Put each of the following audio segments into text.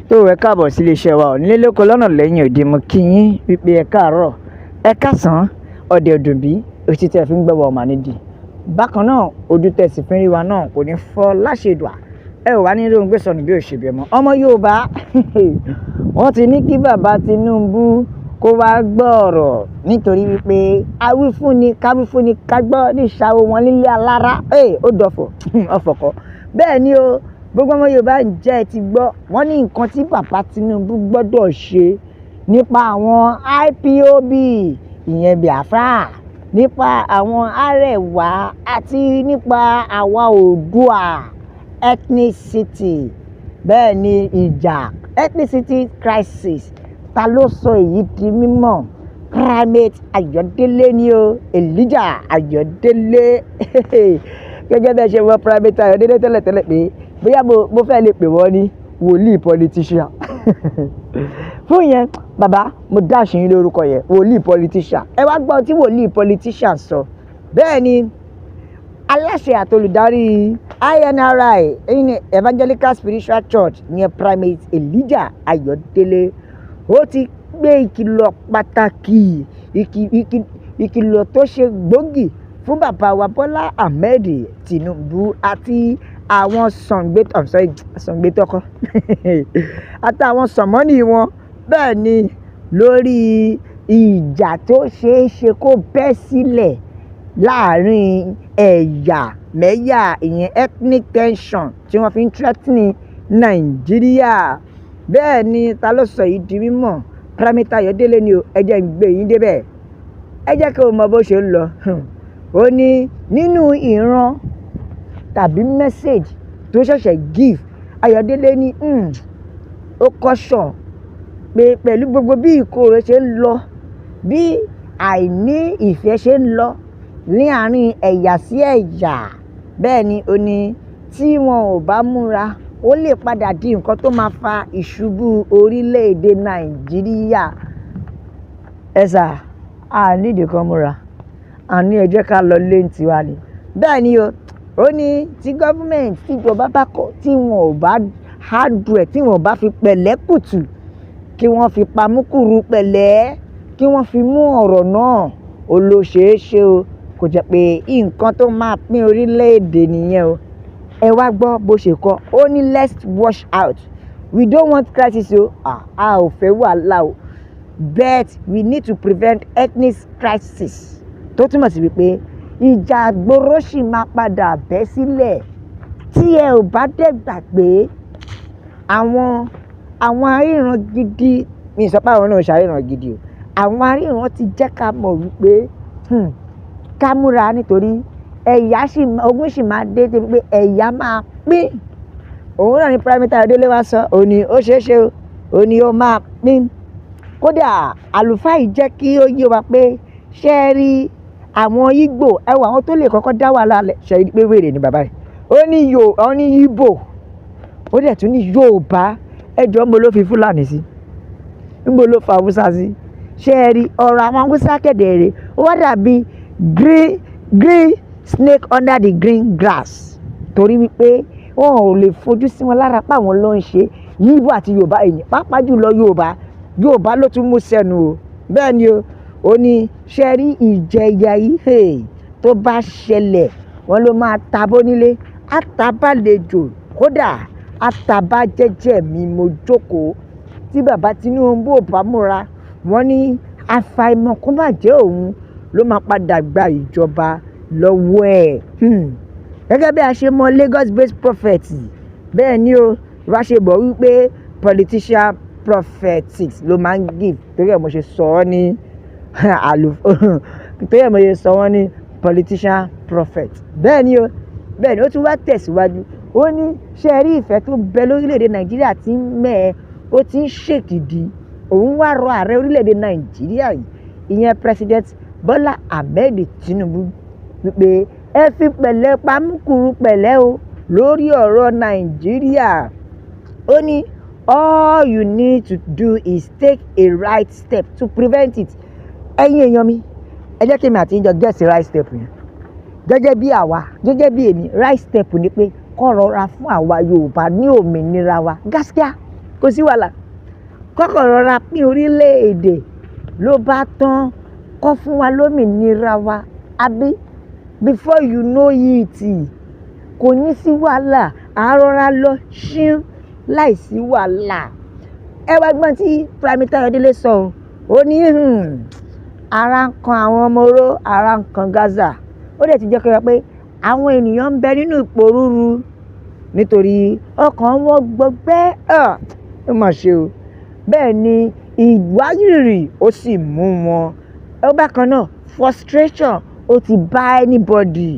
tó ẹ káàbọ̀ sí iléeṣẹ́ wa ò nílé lóko lọ́nà lẹ́yìn òde mo kí yín wípé ẹ káàárọ̀ ẹ káàsán ọ̀dẹ̀ ọ̀dùn bí òtí tẹ̀ fi ń gbẹ́wọ̀ ọ̀mà nídìí bákan náà ojú tẹ̀ sì fi ń rí wa náà kò ní fọ́ láṣẹdùà ẹ ò wá ní lóhun gbé sọnù bí òṣèbí ọmọ ọmọ Yorùbá wọ́n ti ní kí bàbá Tinubu kó wá gbọ́ ọ̀rọ̀ nítorí wípé awífúnni káwífúnni kágbọ́ ní ìṣàwọ̀ wọn nílé alára ó dọ̀fọ̀ ọ̀fọ̀kọ́ bẹ́ẹ̀ ni o gbogbo ọmọ Yorùbá ń jẹ́ ti gbọ́ wọ́n ní nǹkan tí bàbá Tinubu gbọ́dọ̀ ṣe nípa àwọn Ipob ìyẹn Biafra nípa àwọn Arẹwà àti nípa àwa Oòduà ethnicity bẹ́ẹ̀ ni ìjà ethnicity crisis ta ló sọ èyí di mímọ̀ Primate Ayodele ni o Elijah Ayodele gẹ́gẹ́ bẹ́ẹ̀ ṣe wọ Primate Ayodele tẹ́lẹ̀tẹ́lẹ̀ pé bóyá mo fẹ́ lè pè wọ́n ní wòlíì politician fún yẹn bàbá mo dáṣì yín lórúkọ yẹn wòlíì politician ẹ wá gbọ́ tí wòlíì politician sọ bẹ́ẹ̀ ni aláṣẹ àtolùdarí INRI Evangelical Spiritual Church ní Primate Elijah Ayodele ó ti gbé ìkìlọ̀ pàtàkì ìkìlọ̀ tó ṣe gbòógì fún bàbá wa Bọ́lá Ahmed Tinubu àti àwọn sọ̀ǹgbẹ́tọ́kọ́ àtàwọn sọ̀mọ́nì wọn bẹ́ẹ̀ ni lórí ìjà tó ṣeé ṣe kó bẹ́ sílẹ̀ láàrin ẹ̀yà mẹ́yà ìyẹn ethnic tension tí wọ́n fi ń threatening Nàìjíríà bẹ́ẹ̀ ni ta ló sọ yìí di mímọ̀ Primate Ayodele ni o ẹ jẹ́ ń gbé yín débẹ̀ ẹ jẹ́ kí o mọ bó ṣe ń lọ ó ní nínú ìran tàbí message tó ṣẹ̀ṣẹ̀ give Ayodele ní ó caution pé pẹ̀lú gbogbo bí ìkorò ṣe ń lọ bí àìní ìfẹ́ ṣe ń lọ ní àárín ẹ̀yà sí ẹ̀yà bẹ́ẹ̀ ni ó ní tí wọn ò bá múra ó lè padà di nǹkan tó máa fa ìṣubú orílẹ̀-èdè Nàìjíríà ẹ̀sà nídìí kan múra àní ẹ jẹ́ ká lọ lé ní tiwa ni bẹ́ẹ̀ ni o ó ní tí gọ́fúmẹ̀ntì tíjọba bá kọ̀ tí wọn ò bá handle ẹ̀ tí wọn ò bá fi pẹ̀lẹ́kùtù kí wọ́n fi pamúkùrú pẹ̀lẹ́ kí wọ́n fi mú ọ̀rọ̀ náà ó ló ṣeé ṣe o kò jẹ́ pé nǹkan tó máa pín orílẹ̀-èdè nìyẹn o ẹ wá gbọ́ bó ṣe kọ ó ní let's watch out we don't want crisis o a ò fẹ́ wàhálà o but we need to prevent ethnic crisis tó túmọ̀ sí wípé ìjà àgbòrò sì máa padà bẹ́ sílẹ̀ tí ẹ ò bá dẹ̀ gbàgbé àwọn aríran gidi mi sọ pé àwọn náà ṣàríran gidi o àwọn aríran ti jẹ́ ká mọ̀ wípé ká múra nítorí ogun sì máa dé tí pé ẹ̀yà máa pín òun náà ni Primate Ayodele wá sọ òní ó ṣeé ṣe o òní ó máa pín kódà àlùfáà yìí jẹ́ kí ó yé wa pé ṣé ẹ rí àwọn Ìgbò ẹwà àwọn tó lè kọ́kọ́ dá wàhálà lẹ̀ ṣe pé wèrè ni bàbá rẹ̀ ó ní Ìgbò ó dẹ̀ tún ní Yorùbá ẹjọ́ ń bo ló fi Fúlàní sí ń bo ló fa Haúsá sí ṣé ẹ rí ọ̀rọ̀ àwọn Haúsá kẹ̀dẹ̀ rẹ̀ ó wá dàbí green snake under the green grass torí wípé wọn ò lè fojú sí wọn lára páwọn ló ń ṣe Ìgbò àti Yorùbá èyí pàápàá jùlọ Yorùbá ló tún mú sẹ́nu o bẹ́ẹ̀ ni o ó ní ṣe rí ìjẹyà yìí tó bá ṣẹlẹ̀ wọn ló máa tabó nílé àtàbàlejò kódà àtàbà jẹ́jẹ́ mi mo jókòó tí bàbá Tinubu ò bá múra wọn ní àfàìmọ̀ kó má jẹ́ òun ló máa padà gba ìjọba lọ́wọ́ ẹ̀ gẹ́gẹ́ bí a ṣe mọ Lagos based prophet bẹ́ẹ̀ ni o wá ṣe bọ̀ wípé politician prophetics ló máa ń give torí ẹ̀ mo ṣe sọ ọ́ ní torí ẹ̀ mo ṣe sọ wọ́n ní politician prophet bẹ́ẹ̀ ni ó tún wá tẹ̀síwájú ó ní ṣe rí ìfẹ́ tó bẹ lórílẹ̀‐èdè Nàìjíríà tí ń mẹ́ẹ̀ ó ti ń ṣèkìdí òun wá rọ ààrẹ orílẹ̀‐èdè Nàìjíríà yìí ìyẹn President Bọ́lá Ahmed Tinubu wípé ẹ fi pẹ̀lẹ́ pamúkùrú pẹ̀lẹ́ o lórí ọ̀rọ̀ Nàìjíríà ó ní all you need to do is take a right step to prevent it ẹ̀yin èèyàn mi ẹ jẹ́ kí mi àti ìjọ get the right step yẹn gẹ́gẹ́ bí èmi right step ni pé kó rọra fún àwa Yorùbá ní òmìnira wa gáskíá kò sí wàhálà kọ́kọ́ rọra pín orílẹ̀-èdè ló bá tán kọ́ fún wa lómìnira wa àbí before you know it kò ní sí wàhálà àárọ̀ra lọ ṣíún láìsí wàhálà. Ẹ wá gbọ́n tí Primate Ayodele sọ ó ní ara ń kan àwọn ọmọ oró ara ń kan Gaza ó dẹ̀ ti jẹ́ kí wọ́n pé àwọn ènìyàn ń bẹ nínú ìpòrúru nítorí ọkàn wọn gbọgbẹ́ ó mà ṣe o bẹ́ẹ̀ ni ìwárìrì ó sì mú wọn ó bákan náà frustration ó ti bá anybody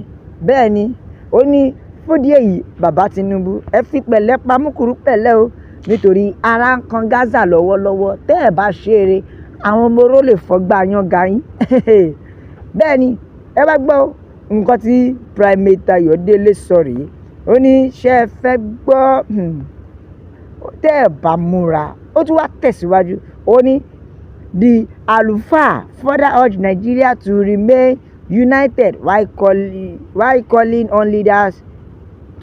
bẹ́ẹ̀ ni ó ní fúdìí èyí bàbá Tinubu ẹ fi pẹ̀lẹ́ pamúkúrú pẹ̀lẹ́ o nítorí ara ń kan Gaza lọ́wọ́lọ́wọ́ tẹ́ ẹ̀ bá ṣeré àwọn ọmọ oró lè fọgbà yánga yín bẹ́ẹ̀ ni ẹ bá gbọ́ nǹkan tí Primate Ayodele sọ rèé ó ní ṣé ẹ fẹ́ gbọ́ tẹ́ ẹ̀ bá múra ó tún wá tẹ̀síwájú ó ní the àlùfáà further urge Nigeria to remain united while calling on leaders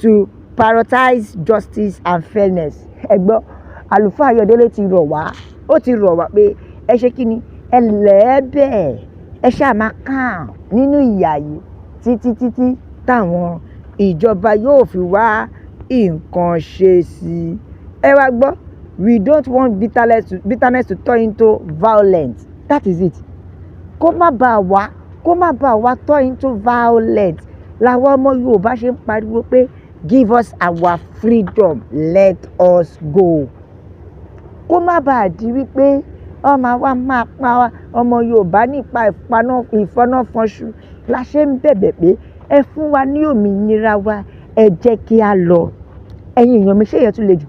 to prioritize justice and fairness. Ẹ gbọ́ àlùfáà Ayodele ti rọ̀ wá ó ti rọ̀ wá pé ẹ ṣe kí ni ẹ lẹ́ẹ̀bẹ̀ ẹ ṣáà máa kàn nínú ìyà yìí títí táwọn ìjọba yóò fi wá nǹkan ṣe sí i. Ẹ wá gbọ́ we don't want bitterness to turn into violence that is it kó má bàa wá turn into violence làwọn ọmọ Yorùbá ṣe ń pariwo pé give us our freedom let us go kó má bàa di wípé ọmọ wa máa pa ọmọ Yorùbá nípa ìfọnáfọnṣu la ṣe ń bẹ̀bẹ̀ pé ẹ fún wa ní òmìnira wa ẹ jẹ́ kí a lọ ẹ̀yin èèyàn mi ṣé yẹn tún le jù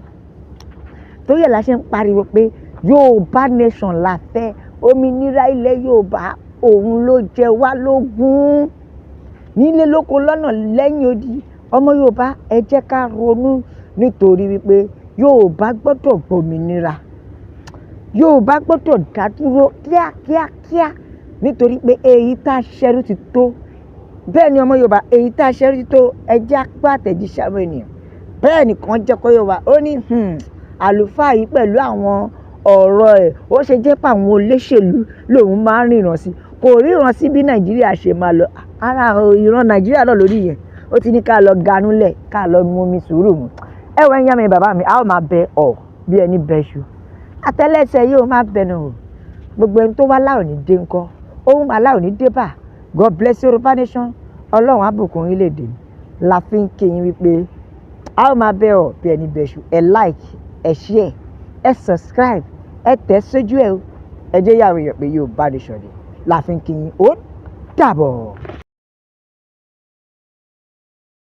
torí ẹ̀ la ṣe ń pariwo pé Yorùbá nation la fẹ́ òmìnira ilẹ̀ Yorùbá òun ló jẹ wá lógún nílé lóko lọ́nà lẹ́yìn odi ọmọ Yorùbá ẹ jẹ́ ká ronú nítorí wípé Yorùbá gbọ́dọ̀ gbòmìnira Yorùbá gbọ́dọ̀ dádúró kíákíá nítorí pé èyí tá a ṣẹ́rú ti tó bẹ́ẹ̀ ni ọmọ Yorùbá èyí tá a ṣẹ́rú ti tó ẹ jẹ́ apá àtẹ̀jíṣẹ́ àwọn ènìyàn bẹ́ẹ̀ nìkan jẹ́ kó Yorùbá ó ní àlùfáà yìí pẹ̀lú àwọn ọ̀rọ̀ ẹ̀ ó ṣe jẹ́ pé àwọn olóṣèlú lòun máa ń ríran sí kò ríran sí bí Nàìjíríà ṣe máa lọ ara ìran Nàìjíríà náà lórí yẹn ó ti ní ká lọ ganúlẹ̀ ká lọ mú mi sùúrù mu ẹwọ ẹ̀yà mi bàbá mi a ó máa bẹ ọ bí ẹni bẹ ṣu àtẹ́lẹsẹ̀ yóò máa bẹnu o gbogbo ẹni tó wá láò ní dé ńkọ́ ohun aláò ní dé bá God bless Yorùbá nation Ọlọ́run á bùkún orílẹ̀-èdè mi la fi ń kéyìn wípé a ó máa bẹ ọ bí ẹni bẹ ṣu ẹ like ẹ share ẹ subscribe ẹ tẹ̀ sójú ẹ o ẹ jẹ́ yàrá èèyàn pé Yorùbá nation ni la fi ń kéyìn ó dàbọ̀.